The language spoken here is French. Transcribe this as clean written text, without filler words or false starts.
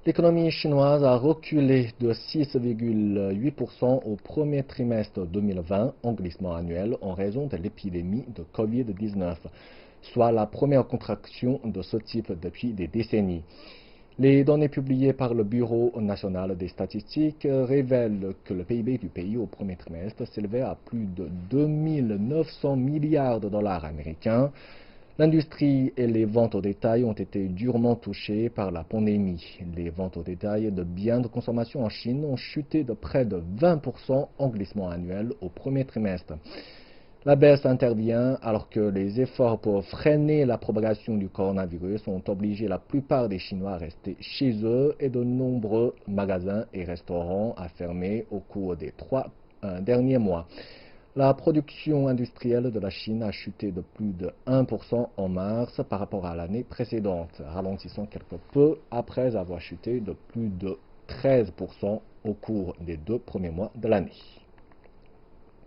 L'économie chinoise a reculé de 6,8% au premier trimestre 2020 en glissement annuel en raison de l'épidémie de Covid-19, soit la première contraction de ce type depuis des décennies. Les données publiées par le Bureau national des statistiques révèlent que le PIB du pays au premier trimestre s'élevait à plus de 2 900 milliards de dollars américains. L'industrie et les ventes au détail ont été durement touchées par la pandémie. Les ventes au détail de biens de consommation en Chine ont chuté de près de 20% en glissement annuel au premier trimestre. La baisse intervient alors que les efforts pour freiner la propagation du coronavirus ont obligé la plupart des Chinois à rester chez eux et de nombreux magasins et restaurants à fermer au cours des 3 derniers mois. La production industrielle de la Chine a chuté de plus de 1% en mars par rapport à l'année précédente, ralentissant quelque peu après avoir chuté de plus de 13% au cours des 2 premiers mois de l'année.